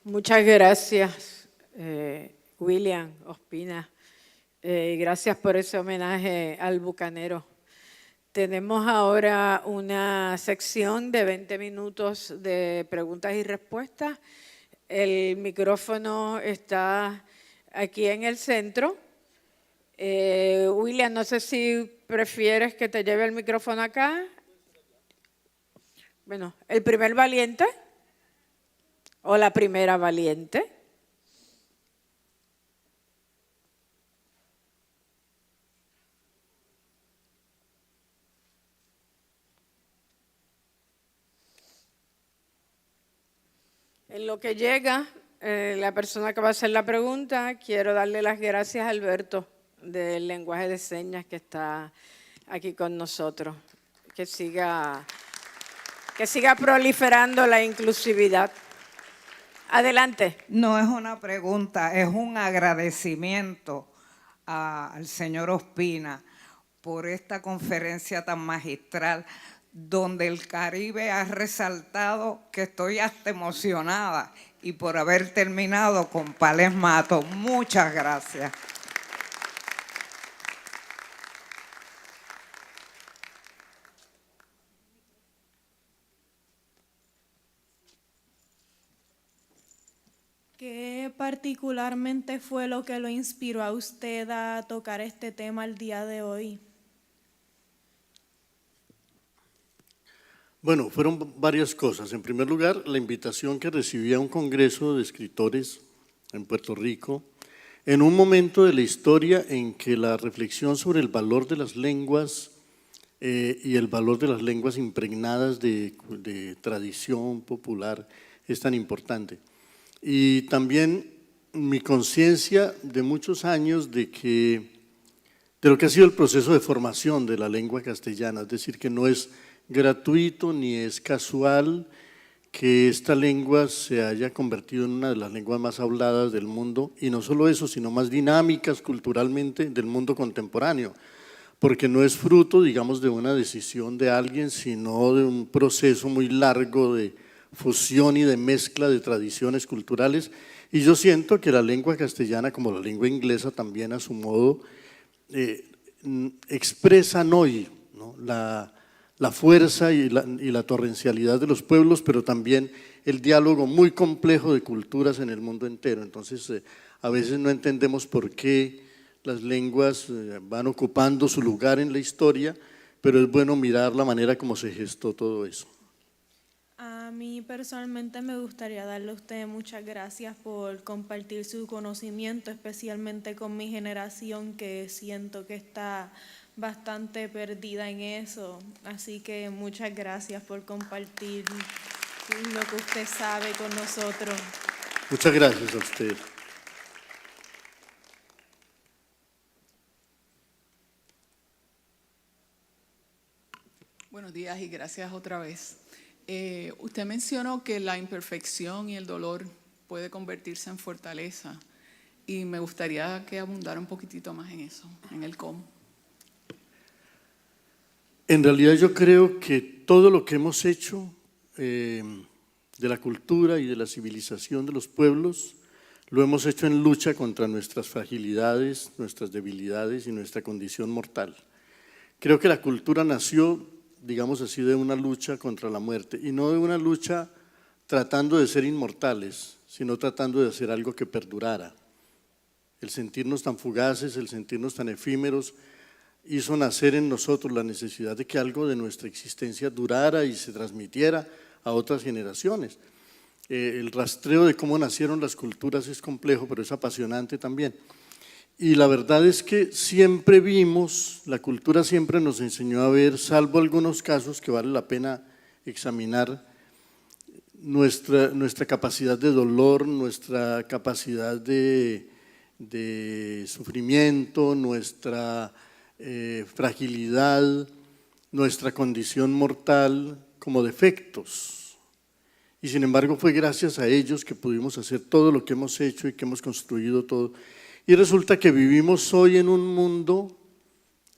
Muchas gracias, William Ospina. Gracias por ese homenaje al bucanero. Tenemos ahora una sección de 20 minutos de preguntas y respuestas. El micrófono está aquí en el centro. William, no sé si prefieres que te lleve el micrófono acá. Bueno, el primer valiente o la primera valiente. En lo que llega la persona que va a hacer la pregunta, quiero darle las gracias a Alberto del lenguaje de señas que está aquí con nosotros. Que siga proliferando la inclusividad. Adelante. No es una pregunta, es un agradecimiento al señor Ospina por esta conferencia tan magistral, donde el Caribe ha resaltado, que estoy hasta emocionada, y por haber terminado con Pales Matos. Muchas gracias. particularmente fue lo que lo inspiró a usted a tocar este tema el día de hoy? Bueno, fueron varias cosas. En primer lugar, la invitación que recibí a un congreso de escritores en Puerto Rico, en un momento de la historia en que la reflexión sobre el valor de las lenguas y el valor de las lenguas impregnadas de tradición popular es tan importante. Y también mi conciencia de muchos años de lo que ha sido el proceso de formación de la lengua castellana, es decir, que no es gratuito ni es casual que esta lengua se haya convertido en una de las lenguas más habladas del mundo, y no solo eso, sino más dinámicas culturalmente del mundo contemporáneo, porque no es fruto, digamos, de una decisión de alguien, sino de un proceso muy largo de fusión y de mezcla de tradiciones culturales. Y yo siento que la lengua castellana, como la lengua inglesa también a su modo, expresan hoy, ¿no?, la fuerza y la torrencialidad de los pueblos, pero también el diálogo muy complejo de culturas en el mundo entero. Entonces, a veces no entendemos por qué las lenguas van ocupando su lugar en la historia, pero es bueno mirar la manera como se gestó todo eso. A mí personalmente me gustaría darle a usted muchas gracias por compartir su conocimiento, especialmente con mi generación, que siento que está bastante perdida en eso. Así que muchas gracias por compartir lo que usted sabe con nosotros. Muchas gracias a usted. Buenos días y gracias otra vez. Usted mencionó que la imperfección y el dolor puede convertirse en fortaleza, y me gustaría que abundara un poquitito más en eso, en el cómo. En realidad yo creo que todo lo que hemos hecho de la cultura y de la civilización de los pueblos, lo hemos hecho en lucha contra nuestras fragilidades, nuestras debilidades y nuestra condición mortal. Creo que la cultura nació, digamos así, de una lucha contra la muerte, y no de una lucha tratando de ser inmortales, sino tratando de hacer algo que perdurara. El sentirnos tan fugaces, el sentirnos tan efímeros, hizo nacer en nosotros la necesidad de que algo de nuestra existencia durara y se transmitiera a otras generaciones. El rastreo de cómo nacieron las culturas es complejo, pero es apasionante también. Y la verdad es que siempre vimos, la cultura siempre nos enseñó a ver, salvo algunos casos que vale la pena examinar, nuestra capacidad de dolor, nuestra capacidad de sufrimiento, nuestra fragilidad, nuestra condición mortal como defectos. Y sin embargo fue gracias a ellos que pudimos hacer todo lo que hemos hecho y que hemos construido todo. Y resulta que vivimos hoy en un mundo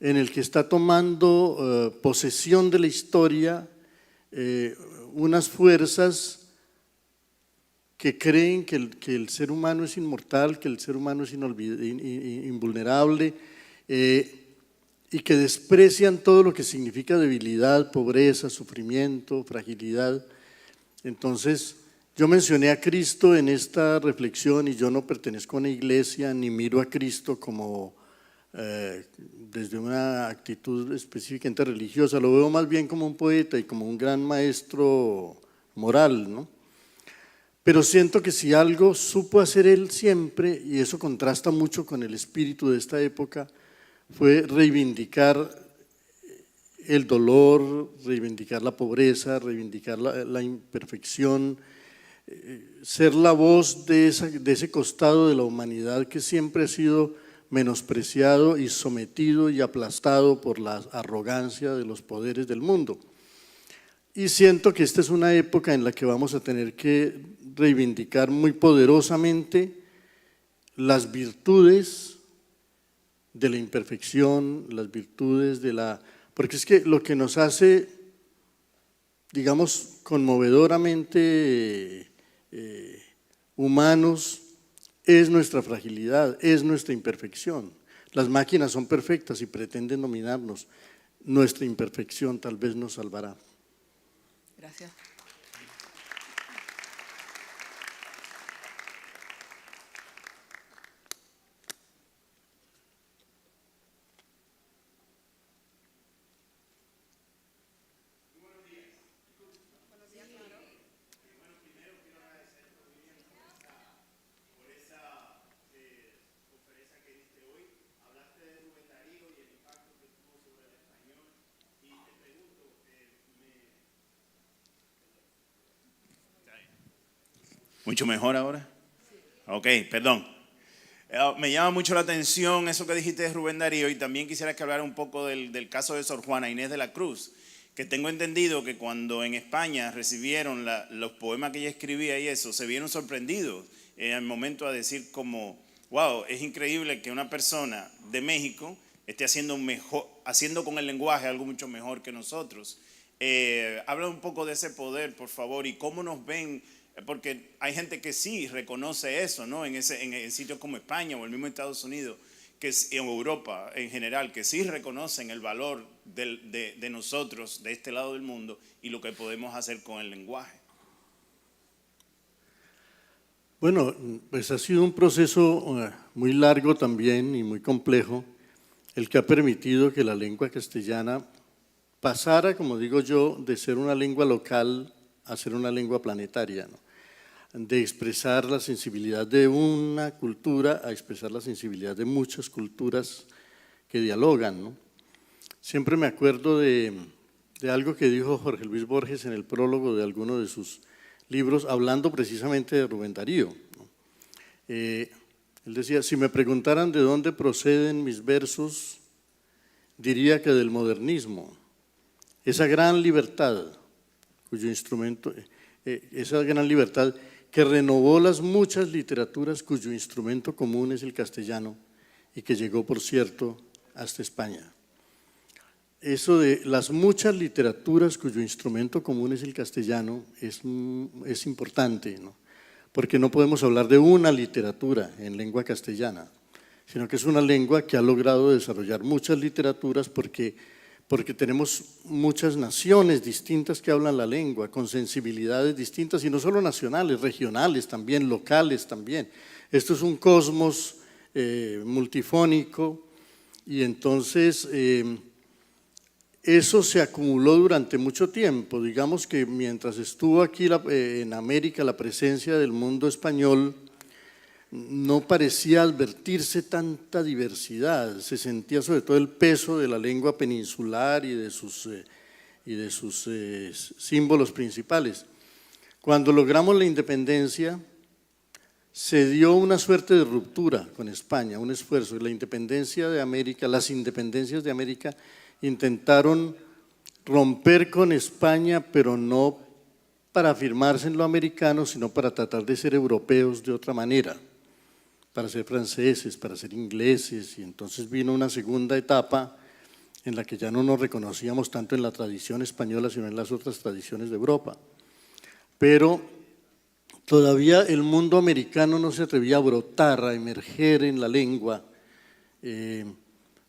en el que está tomando posesión de la historia unas fuerzas que creen que el ser humano es inmortal, que el ser humano es invulnerable, y que desprecian todo lo que significa debilidad, pobreza, sufrimiento, fragilidad. Entonces, yo mencioné a Cristo en esta reflexión, y yo no pertenezco a una iglesia ni miro a Cristo como desde una actitud específicamente religiosa, lo veo más bien como un poeta y como un gran maestro moral, ¿no? Pero siento que si algo supo hacer él siempre, y eso contrasta mucho con el espíritu de esta época, fue reivindicar el dolor, reivindicar la pobreza, reivindicar la imperfección, ser la voz de ese costado de la humanidad que siempre ha sido menospreciado y sometido y aplastado por la arrogancia de los poderes del mundo. Y siento que esta es una época en la que vamos a tener que reivindicar muy poderosamente las virtudes de la imperfección, las virtudes de la… Porque es que lo que nos hace, digamos, conmovedoramente humanos es nuestra fragilidad, es nuestra imperfección. Las máquinas son perfectas y pretenden dominarnos. Nuestra imperfección tal vez nos salvará. Gracias. ¿Mucho mejor ahora? Ok, perdón. Me llama mucho la atención eso que dijiste de Rubén Darío, y también quisiera que hablara un poco del caso de Sor Juana Inés de la Cruz, que tengo entendido que cuando en España recibieron los poemas que ella escribía y eso, se vieron sorprendidos al momento a decir como, wow, es increíble que una persona de México esté haciendo con el lenguaje algo mucho mejor que nosotros. Habla un poco de ese poder, por favor, y cómo nos ven. Porque hay gente que sí reconoce eso, ¿no? En sitios como España o el mismo Estados Unidos, en Europa en general, que sí reconocen el valor de nosotros, de este lado del mundo, y lo que podemos hacer con el lenguaje. Bueno, pues ha sido un proceso muy largo también y muy complejo, el que ha permitido que la lengua castellana pasara, como digo yo, de ser una lengua local a ser una lengua planetaria, ¿no? De expresar la sensibilidad de una cultura a expresar la sensibilidad de muchas culturas que dialogan, ¿no? Siempre me acuerdo de algo que dijo Jorge Luis Borges en el prólogo de alguno de sus libros, hablando precisamente de Rubén Darío, ¿no? Él decía, si me preguntaran de dónde proceden mis versos, diría que del modernismo, esa gran libertad cuyo instrumento, esa gran libertad que renovó las muchas literaturas cuyo instrumento común es el castellano y que llegó, por cierto, hasta España. Eso de las muchas literaturas cuyo instrumento común es el castellano es importante, ¿no? Porque no podemos hablar de una literatura en lengua castellana, sino que es una lengua que ha logrado desarrollar muchas literaturas porque tenemos muchas naciones distintas que hablan la lengua, con sensibilidades distintas, y no solo nacionales, regionales también, locales también. Esto es un cosmos multifónico, y entonces eso se acumuló durante mucho tiempo. Digamos que mientras estuvo aquí en América la presencia del mundo español, no parecía advertirse tanta diversidad, se sentía sobre todo el peso de la lengua peninsular y de sus símbolos principales. Cuando logramos la independencia, se dio una suerte de ruptura con España, un esfuerzo. La independencia de América, las independencias de América intentaron romper con España, pero no para afirmarse en lo americano, sino para tratar de ser europeos de otra manera, para ser franceses, para ser ingleses, y entonces vino una segunda etapa en la que ya no nos reconocíamos tanto en la tradición española, sino en las otras tradiciones de Europa. Pero todavía el mundo americano no se atrevía a brotar, a emerger en la lengua.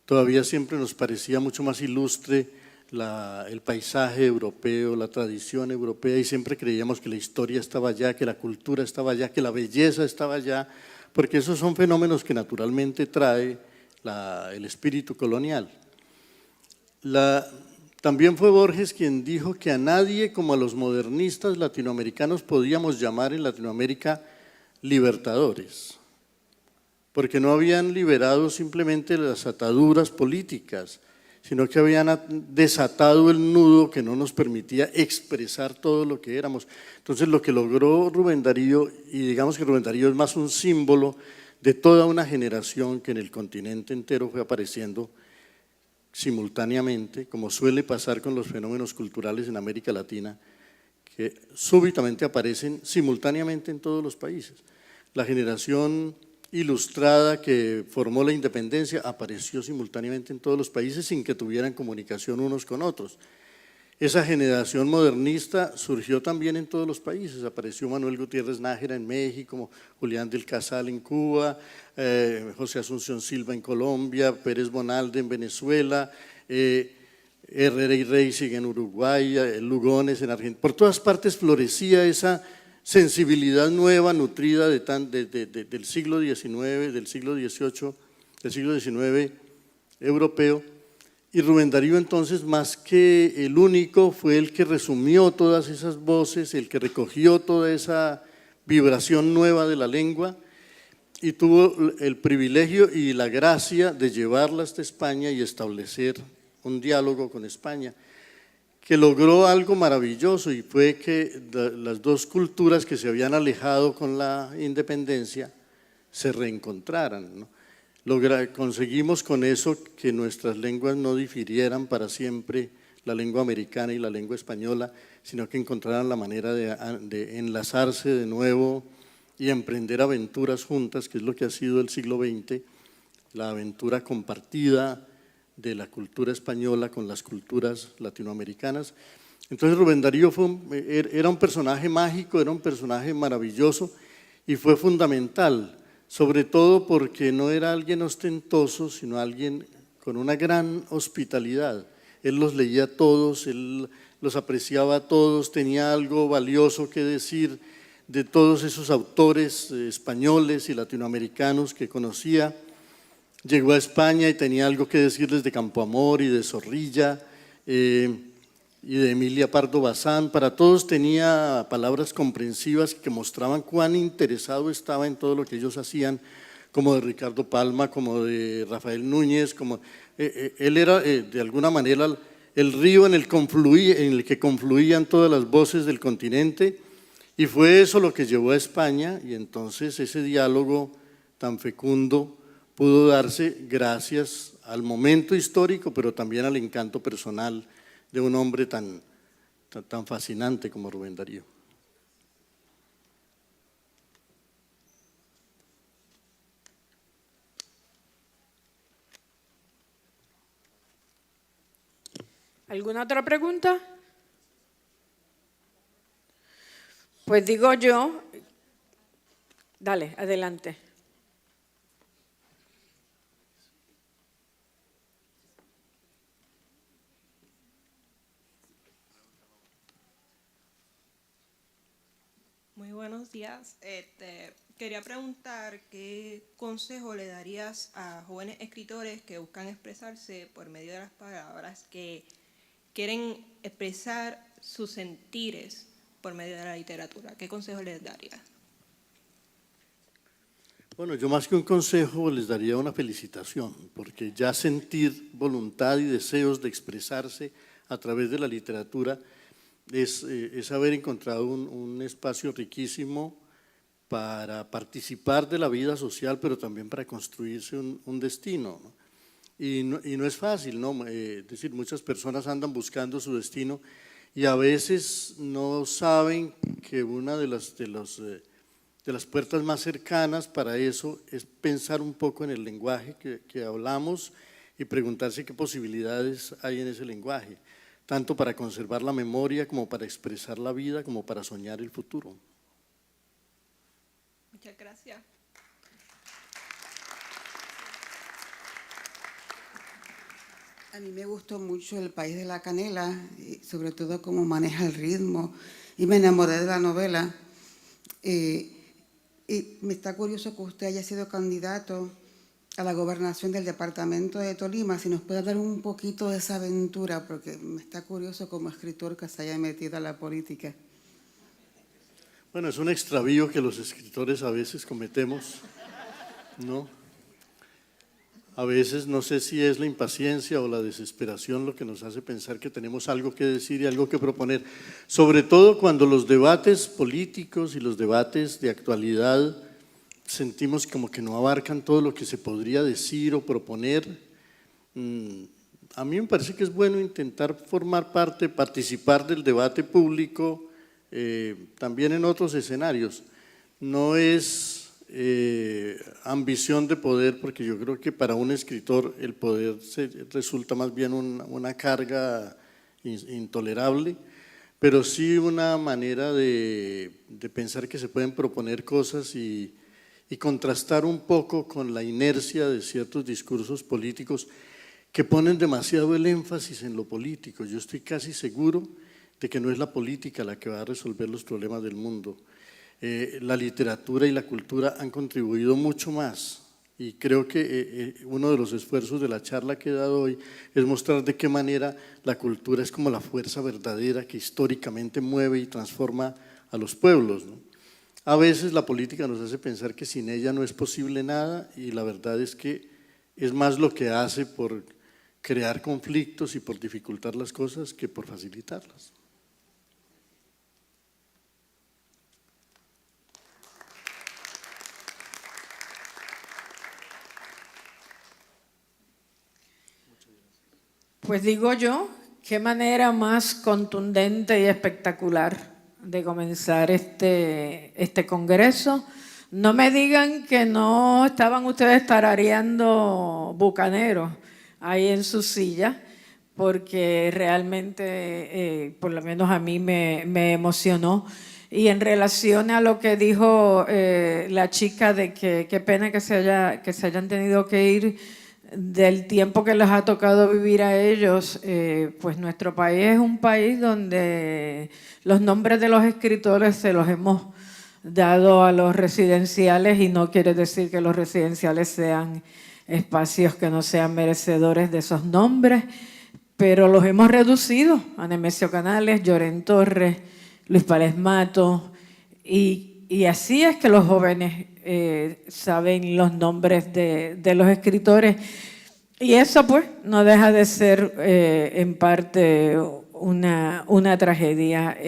Todavía siempre nos parecía mucho más ilustre el paisaje europeo, la tradición europea, y siempre creíamos que la historia estaba allá, que la cultura estaba allá, que la belleza estaba allá, porque esos son fenómenos que naturalmente trae el espíritu colonial. También fue Borges quien dijo que a nadie como a los modernistas latinoamericanos podíamos llamar en Latinoamérica libertadores, porque no habían liberado simplemente las ataduras políticas, sino que habían desatado el nudo que no nos permitía expresar todo lo que éramos. Entonces lo que logró Rubén Darío, y digamos que Rubén Darío es más un símbolo de toda una generación que en el continente entero fue apareciendo simultáneamente, como suele pasar con los fenómenos culturales en América Latina, que súbitamente aparecen simultáneamente en todos los países. La generación ilustrada que formó la independencia apareció simultáneamente en todos los países sin que tuvieran comunicación unos con otros. Esa generación modernista surgió también en todos los países. Apareció Manuel Gutiérrez Nájera en México, Julián del Casal en Cuba, José Asunción Silva en Colombia, Pérez Bonalde en Venezuela, Herrera y Reisig en Uruguay, Lugones en Argentina. Por todas partes florecía esa sensibilidad nueva, nutrida del siglo XIX, del siglo XVIII, del siglo XIX europeo. Y Rubén Darío entonces, más que el único, fue el que resumió todas esas voces, el que recogió toda esa vibración nueva de la lengua, y tuvo el privilegio y la gracia de llevarla hasta España y establecer un diálogo con España, que logró algo maravilloso, y fue que las dos culturas que se habían alejado con la independencia se reencontraran, ¿no? Conseguimos con eso que nuestras lenguas no difirieran para siempre, la lengua americana y la lengua española, sino que encontraran la manera de enlazarse de nuevo y emprender aventuras juntas, que es lo que ha sido el siglo XX, la aventura compartida de la cultura española con las culturas latinoamericanas. Entonces Rubén Darío era un personaje mágico, era un personaje maravilloso y fue fundamental, sobre todo porque no era alguien ostentoso, sino alguien con una gran hospitalidad. Él los leía a todos, él los apreciaba a todos, tenía algo valioso que decir de todos esos autores españoles y latinoamericanos que conocía. Llegó a España y tenía algo que decirles de Campoamor y de Zorrilla y de Emilia Pardo Bazán. Para todos tenía palabras comprensivas que mostraban cuán interesado estaba en todo lo que ellos hacían, como de Ricardo Palma, como de Rafael Núñez, él era de alguna manera el río en el que confluían todas las voces del continente, y fue eso lo que llevó a España, y entonces ese diálogo tan fecundo pudo darse gracias al momento histórico, pero también al encanto personal de un hombre tan fascinante como Rubén Darío. ¿Alguna otra pregunta? Pues digo yo, dale, adelante. Muy buenos días. Quería preguntar qué consejo le darías a jóvenes escritores que buscan expresarse por medio de las palabras, que quieren expresar sus sentires por medio de la literatura. ¿Qué consejo les darías? Bueno, yo más que un consejo les daría una felicitación, porque ya sentir voluntad y deseos de expresarse a través de la literatura es haber encontrado un espacio riquísimo para participar de la vida social, pero también para construirse un destino, ¿no? Y no es fácil, ¿no? Es decir, muchas personas andan buscando su destino y a veces no saben que una de las puertas más cercanas para eso es pensar un poco en el lenguaje que hablamos y preguntarse qué posibilidades hay en ese lenguaje, tanto para conservar la memoria como para expresar la vida, como para soñar el futuro. Muchas gracias. A mí me gustó mucho El País de la Canela, y sobre todo cómo maneja el ritmo, y me enamoré de la novela. Y me está curioso que usted haya sido candidato a la gobernación del departamento de Tolima, si nos puede dar un poquito de esa aventura, porque me está curioso como escritor que se haya metido a la política. Bueno, es un extravío que los escritores a veces cometemos, ¿no? A veces no sé si es la impaciencia o la desesperación lo que nos hace pensar que tenemos algo que decir y algo que proponer, sobre todo cuando los debates políticos y los debates de actualidad sentimos como que no abarcan todo lo que se podría decir o proponer. A mí me parece que es bueno intentar formar parte, participar del debate público, también en otros escenarios. No es ambición de poder, porque yo creo que para un escritor el poder resulta más bien una carga intolerable, pero sí una manera de pensar que se pueden proponer cosas y contrastar un poco con la inercia de ciertos discursos políticos que ponen demasiado el énfasis en lo político. Yo estoy casi seguro de que no es la política la que va a resolver los problemas del mundo. La literatura y la cultura han contribuido mucho más, y creo que uno de los esfuerzos de la charla que he dado hoy es mostrar de qué manera la cultura es como la fuerza verdadera que históricamente mueve y transforma a los pueblos, ¿no? A veces la política nos hace pensar que sin ella no es posible nada, y la verdad es que es más lo que hace por crear conflictos y por dificultar las cosas que por facilitarlas. Pues digo yo, qué manera más contundente y espectacular de comenzar este congreso. No me digan que no estaban ustedes tarareando Bucaneros ahí en su silla, porque realmente, por lo menos a mí me emocionó. Y en relación a lo que dijo la chica de que qué pena que se hayan tenido que ir, del tiempo que les ha tocado vivir a ellos, pues nuestro país es un país donde los nombres de los escritores se los hemos dado a los residenciales, y no quiere decir que los residenciales sean espacios que no sean merecedores de esos nombres, pero los hemos reducido a Nemesio Canales, Llorén Torres, Luis Pález Mato, y así es que los jóvenes saben los nombres de los escritores, y eso pues no deja de ser en parte una tragedia.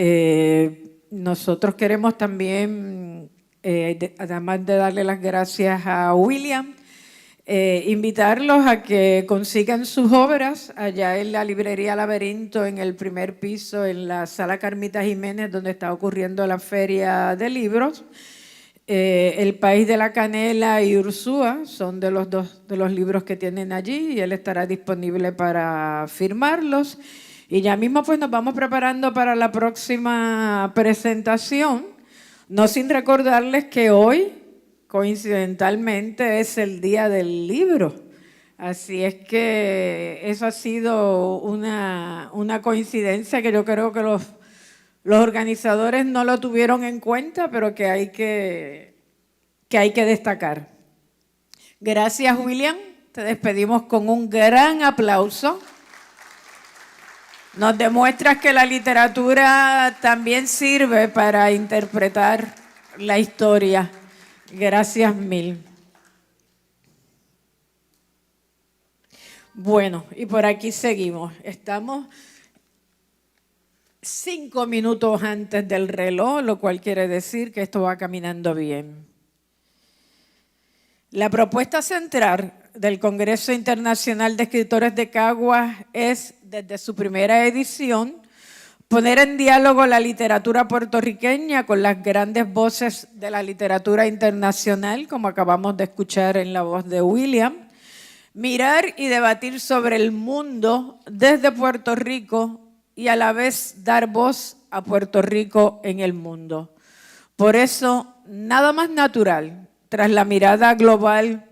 Nosotros queremos también, además de darle las gracias a William, invitarlos a que consigan sus obras allá en la librería Laberinto, en el primer piso, en la sala Carmita Jiménez, donde está ocurriendo la feria de libros. El País de la Canela y Ursúa son de los dos de los libros que tienen allí, y él estará disponible para firmarlos. Y ya mismo pues nos vamos preparando para la próxima presentación, no sin recordarles que hoy, coincidentalmente, es el Día del Libro. Así es que eso ha sido una coincidencia que yo creo que los organizadores no lo tuvieron en cuenta, pero que hay que destacar. Gracias, William. Te despedimos con un gran aplauso. Nos demuestras que la literatura también sirve para interpretar la historia. Gracias mil. Bueno, y por aquí seguimos. Estamos 5 minutos antes del reloj, lo cual quiere decir que esto va caminando bien. La propuesta central del Congreso Internacional de Escritores de Caguas es, desde su primera edición, poner en diálogo la literatura puertorriqueña con las grandes voces de la literatura internacional, como acabamos de escuchar en la voz de William, mirar y debatir sobre el mundo desde Puerto Rico y a la vez dar voz a Puerto Rico en el mundo. Por eso, nada más natural, tras la mirada global,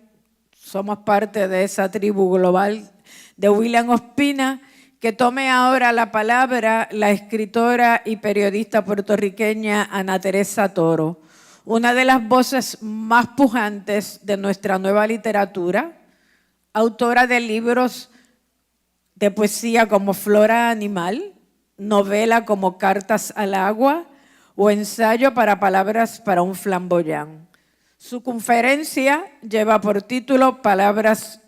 somos parte de esa tribu global de William Ospina, que tome ahora la palabra la escritora y periodista puertorriqueña Ana Teresa Toro, una de las voces más pujantes de nuestra nueva literatura, autora de libros de poesía como Flora Animal, novela como Cartas al Agua o ensayo para palabras para un flamboyán. Su conferencia lleva por título Palabras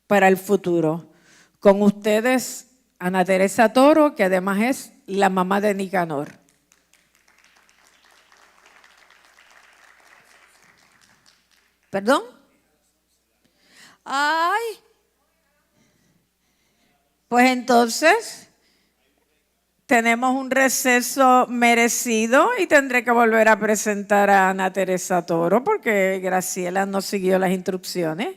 para el futuro. Con ustedes, Ana Teresa Toro, que además es la mamá de Nicanor. ¿Perdón? Ay. Pues entonces tenemos un receso merecido y tendré que volver a presentar a Ana Teresa Toro porque Graciela no siguió las instrucciones.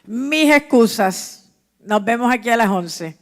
Mis excusas. Nos vemos aquí a las 11.